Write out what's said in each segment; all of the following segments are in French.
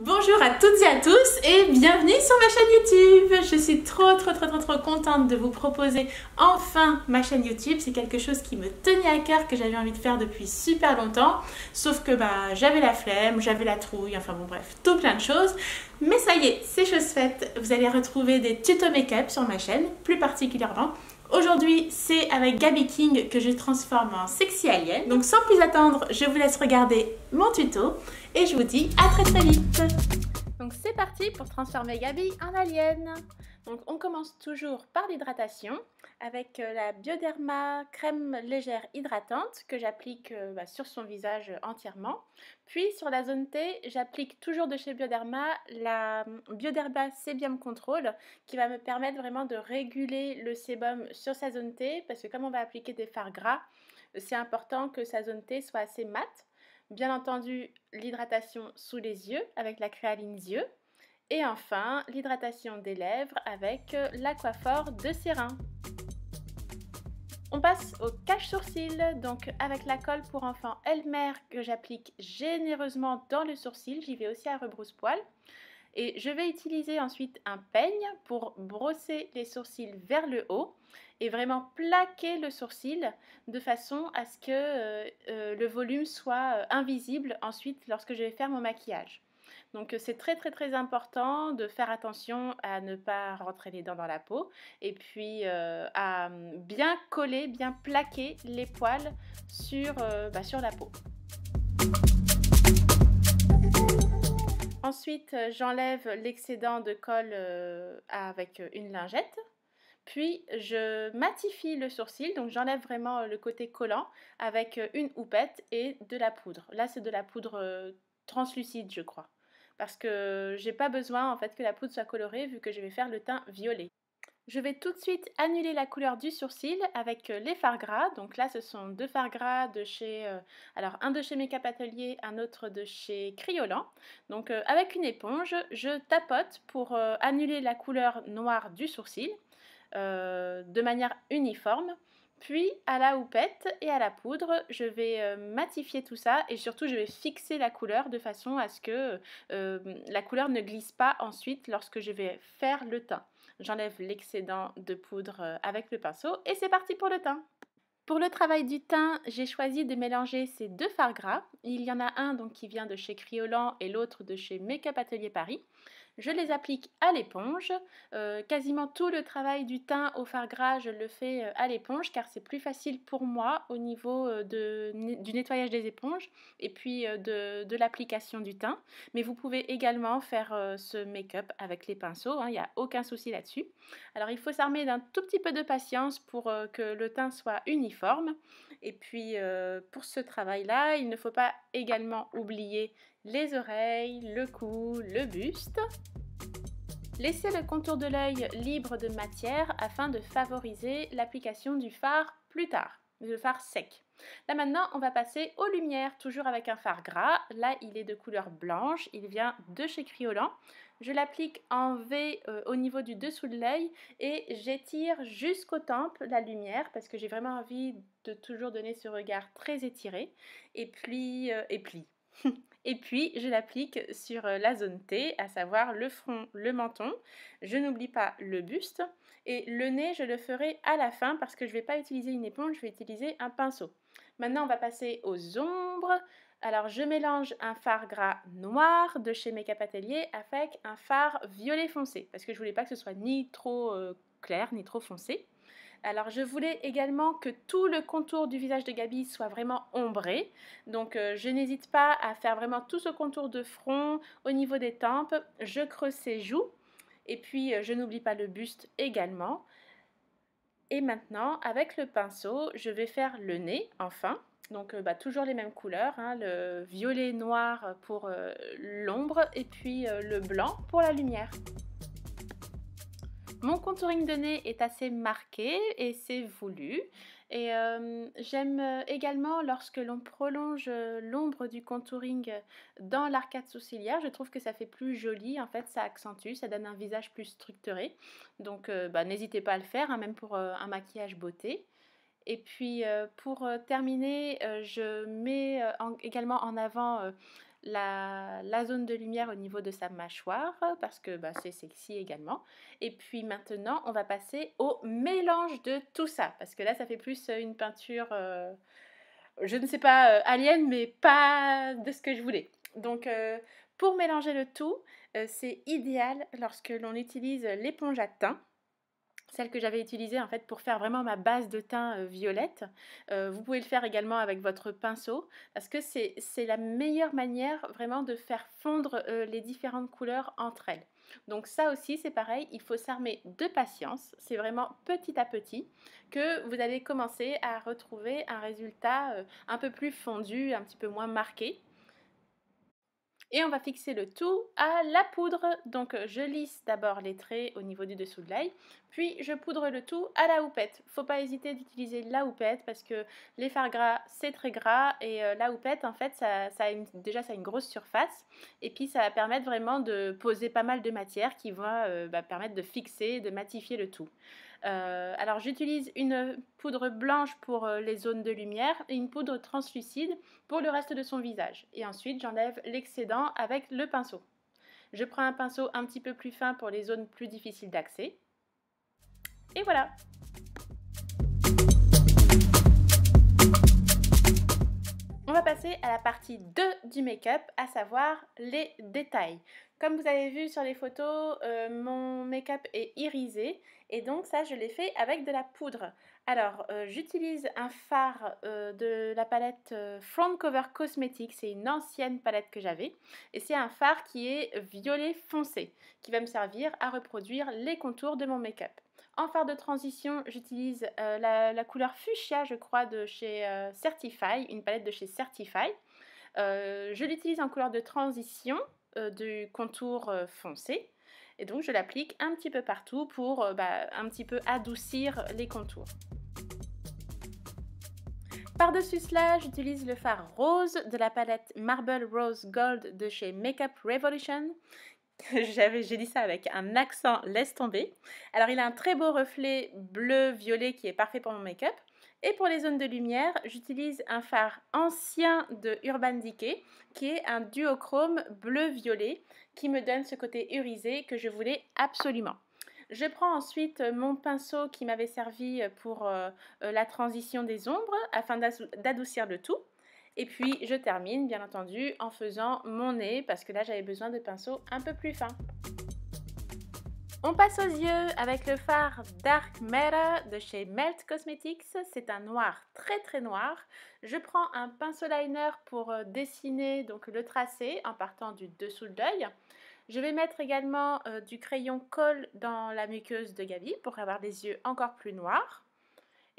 Bonjour à toutes et à tous et bienvenue sur ma chaîne YouTube. Je suis trop contente de vous proposer enfin ma chaîne YouTube. C'est quelque chose qui me tenait à cœur, que j'avais envie de faire depuis super longtemps. Sauf que j'avais la flemme, j'avais la trouille, enfin bon bref, tout plein de choses. Mais ça y est, c'est chose faite. Vous allez retrouver des tutos make-up sur ma chaîne, plus particulièrement. Aujourd'hui, c'est avec Gaby King que je transforme en sexy alien. Donc sans plus attendre, je vous laisse regarder mon tuto et je vous dis à très vite. Donc c'est parti pour transformer Gaby en alien. Donc on commence toujours par l'hydratation avec la Bioderma crème légère hydratante que j'applique sur son visage entièrement. Puis sur la zone T, j'applique toujours de chez Bioderma la Bioderma Sebum Control qui va me permettre vraiment de réguler le sébum sur sa zone T parce que comme on va appliquer des fards gras, c'est important que sa zone T soit assez mate. Bien entendu, l'hydratation sous les yeux avec la Créaline Yeux. Et enfin, l'hydratation des lèvres avec l'Aquaphor de Cérin. On passe au cache-sourcils, donc avec la colle pour enfants Elmer que j'applique généreusement dans le sourcil. J'y vais aussi à rebrousse-poil. Et je vais utiliser ensuite un peigne pour brosser les sourcils vers le haut et vraiment plaquer le sourcil de façon à ce que le volume soit invisible ensuite lorsque je vais faire mon maquillage. Donc c'est très important de faire attention à ne pas rentrer les dents dans la peau et puis à bien coller, bien plaquer les poils sur la peau. Ensuite, j'enlève l'excédent de colle avec une lingette. Puis, je matifie le sourcil, donc j'enlève vraiment le côté collant avec une houppette et de la poudre. Là, c'est de la poudre translucide, je crois. Parce que j'ai pas besoin en fait que la poudre soit colorée vu que je vais faire le teint violet. Je vais tout de suite annuler la couleur du sourcil avec les fards gras. Donc là, ce sont deux fards gras de chez... un de chez Make-up Atelier, un autre de chez Kryolan. Donc avec une éponge, je tapote pour annuler la couleur noire du sourcil de manière uniforme. Puis à la houppette et à la poudre, je vais matifier tout ça et surtout je vais fixer la couleur de façon à ce que la couleur ne glisse pas ensuite lorsque je vais faire le teint. J'enlève l'excédent de poudre avec le pinceau et c'est parti pour le teint. Pour le travail du teint, j'ai choisi de mélanger ces deux fards gras. Il y en a un donc, qui vient de chez Kryolan et l'autre de chez Make-up Atelier Paris. Je les applique à l'éponge. Quasiment tout le travail du teint au fard gras, je le fais à l'éponge car c'est plus facile pour moi au niveau du nettoyage des éponges et puis de l'application du teint. Mais vous pouvez également faire ce make-up avec les pinceaux, il n'y a aucun souci là-dessus. Alors il faut s'armer d'un tout petit peu de patience pour que le teint soit uniforme. Et puis pour ce travail-là, il ne faut pas également oublier les oreilles, le cou, le buste. Laissez le contour de l'œil libre de matière afin de favoriser l'application du fard plus tard, le fard sec. Là maintenant, on va passer aux lumières, toujours avec un fard gras. Là, il est de couleur blanche, il vient de chez Kryolan. Je l'applique en V au niveau du dessous de l'œil et j'étire jusqu'aux tempes la lumière parce que j'ai vraiment envie de toujours donner ce regard très étiré. Et puis, et puis je l'applique sur la zone T, à savoir le front, le menton. Je n'oublie pas le buste et le nez, je le ferai à la fin parce que je ne vais pas utiliser une éponge, je vais utiliser un pinceau. Maintenant, on va passer aux ombres. Alors, je mélange un fard gras noir de chez Make-up Atelier avec un fard violet foncé parce que je ne voulais pas que ce soit ni trop clair ni trop foncé. Alors je voulais également que tout le contour du visage de Gaby soit vraiment ombré. Donc je n'hésite pas à faire vraiment tout ce contour de front au niveau des tempes. Je creuse ses joues et puis je n'oublie pas le buste également. Et maintenant avec le pinceau, je vais faire le nez enfin. Donc toujours les mêmes couleurs, le violet noir pour l'ombre et puis le blanc pour la lumière. Mon contouring de nez est assez marqué et c'est voulu. Et j'aime également lorsque l'on prolonge l'ombre du contouring dans l'arcade sourcilière. Je trouve que ça fait plus joli, en fait ça accentue, ça donne un visage plus structuré. Donc n'hésitez pas à le faire, même pour un maquillage beauté. Et puis pour terminer, je mets également en avant la zone de lumière au niveau de sa mâchoire parce que bah, c'est sexy également. Et puis maintenant, on va passer au mélange de tout ça parce que là, ça fait plus une peinture, je ne sais pas, alien, mais pas de ce que je voulais. Donc, pour mélanger le tout, c'est idéal lorsque l'on utilise l'éponge à teint. Celle que j'avais utilisée en fait pour faire vraiment ma base de teint violette. Vous pouvez le faire également avec votre pinceau parce que c'est la meilleure manière vraiment de faire fondre les différentes couleurs entre elles. Donc ça aussi c'est pareil, il faut s'armer de patience. C'est vraiment petit à petit que vous allez commencer à retrouver un résultat un peu plus fondu, un petit peu moins marqué. Et on va fixer le tout à la poudre. Donc je lisse d'abord les traits au niveau du dessous de l'œil, puis je poudre le tout à la houppette. Faut pas hésiter d'utiliser la houppette parce que les fards gras c'est très gras et la houppette en fait déjà ça a une grosse surface et puis ça va permettre vraiment de poser pas mal de matière qui va permettre de fixer, de matifier le tout. Alors j'utilise une poudre blanche pour les zones de lumière et une poudre translucide pour le reste de son visage. Et ensuite j'enlève l'excédent avec le pinceau. Je prends un pinceau un petit peu plus fin pour les zones plus difficiles d'accès. Et voilà! On va passer à la partie 2 du make-up, à savoir les détails. Comme vous avez vu sur les photos, mon make-up est irisé et donc ça je l'ai fait avec de la poudre. Alors j'utilise un fard de la palette Front Cover Cosmetics, c'est une ancienne palette que j'avais et c'est un fard qui est violet foncé qui va me servir à reproduire les contours de mon make-up. En fard de transition, j'utilise la couleur fuchsia, je crois, de chez Certify, une palette de chez Certify. Je l'utilise en couleur de transition du contour foncé. Et donc, je l'applique un petit peu partout pour un petit peu adoucir les contours. Par-dessus cela, j'utilise le fard rose de la palette Marble Rose Gold de chez Makeup Revolution. J'ai dit ça avec un accent, laisse tomber. Alors il a un très beau reflet bleu-violet qui est parfait pour mon make-up. Et pour les zones de lumière, j'utilise un fard ancien de Urban Decay qui est un duochrome bleu-violet qui me donne ce côté irisé que je voulais absolument. Je prends ensuite mon pinceau qui m'avait servi pour la transition des ombres afin d'adoucir le tout. Et puis je termine bien entendu en faisant mon nez parce que là j'avais besoin de pinceaux un peu plus fins. On passe aux yeux avec le fard Dark Matter de chez Melt Cosmetics. C'est un noir très noir. Je prends un pinceau liner pour dessiner donc le tracé en partant du dessous de l'œil. Je vais mettre également du crayon colle dans la muqueuse de Gabi pour avoir les yeux encore plus noirs.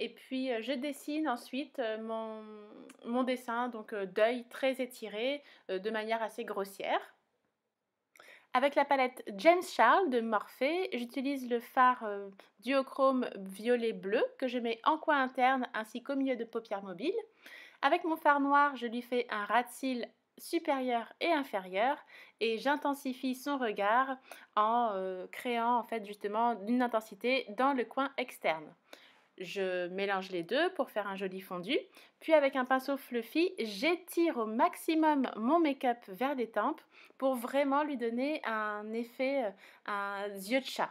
Et puis je dessine ensuite mon dessin donc d'œil très étiré de manière assez grossière. Avec la palette James Charles de Morphe, j'utilise le fard duochrome violet-bleu que je mets en coin interne ainsi qu'au milieu de paupières mobiles. Avec mon fard noir, je lui fais un ras de cils supérieur et inférieur et j'intensifie son regard en créant en fait justement une intensité dans le coin externe. Je mélange les deux pour faire un joli fondu. Puis avec un pinceau fluffy, j'étire au maximum mon make-up vers les tempes pour vraiment lui donner un effet, un yeux de chat.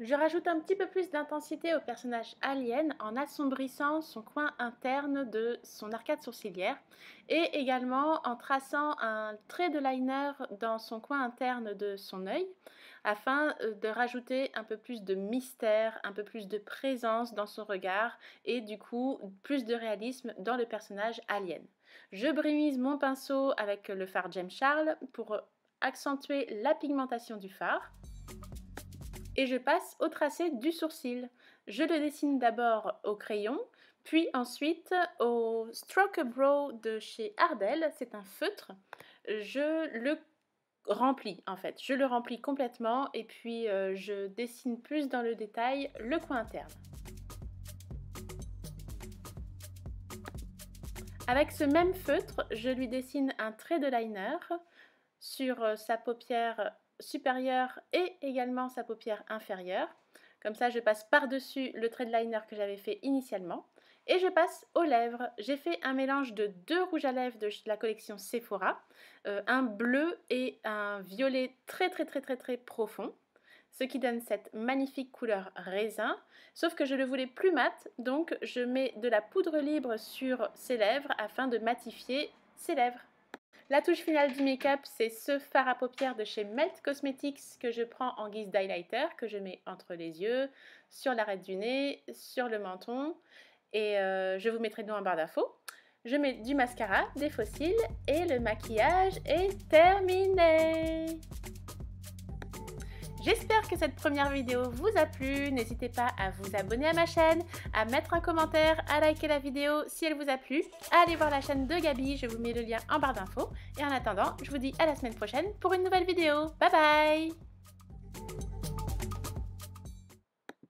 Je rajoute un petit peu plus d'intensité au personnage alien en assombrissant son coin interne de son arcade sourcilière et également en traçant un trait de liner dans son coin interne de son œil afin de rajouter un peu plus de mystère, un peu plus de présence dans son regard et du coup plus de réalisme dans le personnage alien. Je brise mon pinceau avec le fard James Charles pour accentuer la pigmentation du fard. Et je passe au tracé du sourcil. Je le dessine d'abord au crayon, puis ensuite au Stroke Brow de chez Ardell, c'est un feutre. Je le remplis en fait, je le remplis complètement et puis je dessine plus dans le détail le coin interne. Avec ce même feutre, je lui dessine un trait de liner sur sa paupière supérieure et également sa paupière inférieure. Comme ça, je passe par-dessus le trait de liner que j'avais fait initialement. Et je passe aux lèvres. J'ai fait un mélange de 2 rouges à lèvres de la collection Sephora, un bleu et un violet très profond, ce qui donne cette magnifique couleur raisin, sauf que je le voulais plus mat, donc je mets de la poudre libre sur ses lèvres afin de matifier ses lèvres. La touche finale du make-up, c'est ce fard à paupières de chez Melt Cosmetics que je prends en guise d'highlighter, que je mets entre les yeux, sur l'arête du nez, sur le menton, et je vous mettrai le nom en barre d'infos. Je mets du mascara, des faux cils, et le maquillage est terminé. J'espère que cette première vidéo vous a plu. N'hésitez pas à vous abonner à ma chaîne, à mettre un commentaire, à liker la vidéo si elle vous a plu, à aller voir la chaîne de Gabi, je vous mets le lien en barre d'infos. Et en attendant, je vous dis à la semaine prochaine pour une nouvelle vidéo. Bye bye!